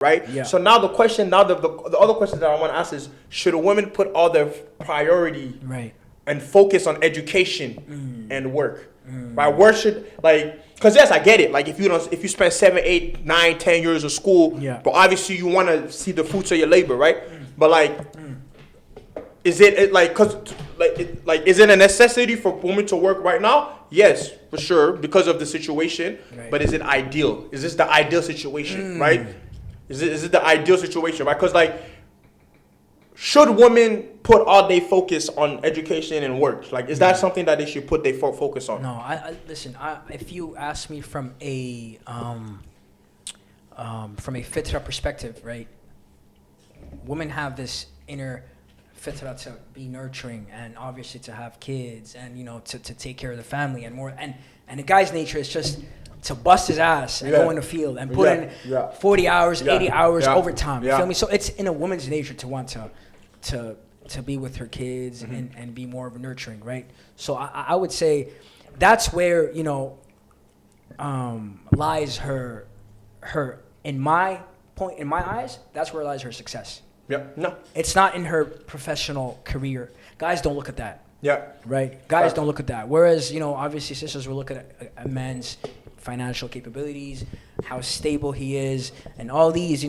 right? Yeah. So now the other question that I want to ask is, should a woman put all their priority Right. and focus on education and work? Right? Where should, like, because yes, I get it. Like, if you spend 7, 8, 9, 10 years of school, Yeah. but obviously you want to see the fruits of your labor, right? But like, is it like, cause like is it a necessity for women to work right now? Yes, for sure, because of the situation. Right. But is it ideal? Is this the ideal situation, right? Is it the ideal situation, right? Because like, should women put all their focus on education and work? Like, is that something that they should put their focus on? No, I listen. If you ask me from a fitra perspective, right? Women have this inner fitra to be nurturing and obviously to have kids and to take care of the family and more. And a guy's nature is just to bust his ass and go in the field and put in 40 hours, 80 hours overtime. You feel me? So it's in a woman's nature to want to be with her kids and be more of a nurturing, right? So I would say that's where lies her in my eyes. That's where lies her success. Yeah. No. It's not in her professional career. Guys don't look at that. Yeah. Right. Guys don't look at that. Whereas obviously sisters will look at a man's financial capabilities, how stable he is, and all these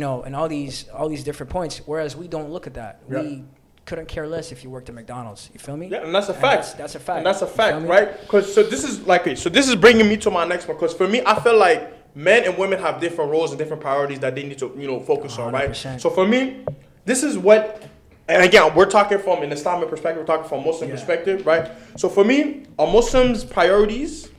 different points. Whereas we don't look at that. Yeah. We couldn't care less if you worked at McDonald's. You feel me? Yeah, and that's a fact. That's a fact. And that's a fact, right? Because so this is bringing me to my next one. Because for me, I feel like men and women have different roles and different priorities that they need to focus on, right? 100%. So for me, this is what, and again, we're talking from an Islamic perspective, we're talking from Muslim perspective, right? So for me, a Muslim's priorities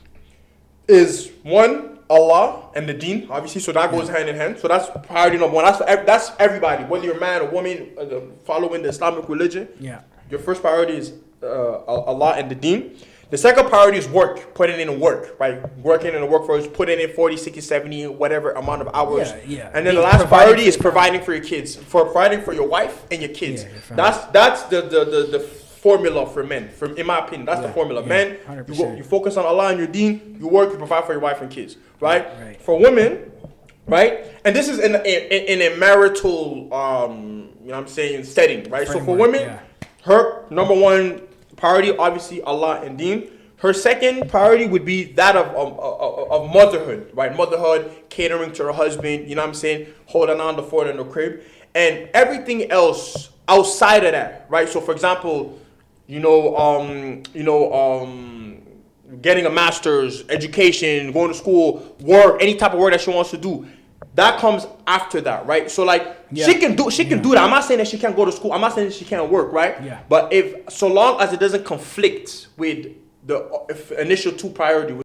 is one, Allah and the Deen, obviously. So that goes hand in hand. So that's priority number one. That's everybody, whether you're a man or woman following the Islamic religion. Yeah. Your first priority is Allah and the Deen. The second priority is work, putting in work, right? Working in the workforce, putting in 40, 60, 70, whatever amount of hours. Yeah. And then the last priority is providing for your kids, providing for your wife and your kids. That's the formula for men. In my opinion, that's the formula. Men, you focus on Allah and your Deen, you work, you provide for your wife and kids, right? For women, right? And this is in a marital, setting, right? So for women, her number one priority, obviously, Allah and Deen. Her second priority would be that of motherhood, right? Motherhood, catering to her husband, holding on the fort in the crib, and everything else outside of that, right? So, for example, getting a master's, education, going to school, work, any type of work that she wants to do. That comes after that, right? So she can do that. I'm not saying that she can't go to school. I'm not saying that she can't work, right? Yeah. But so long as it doesn't conflict with the initial two priority,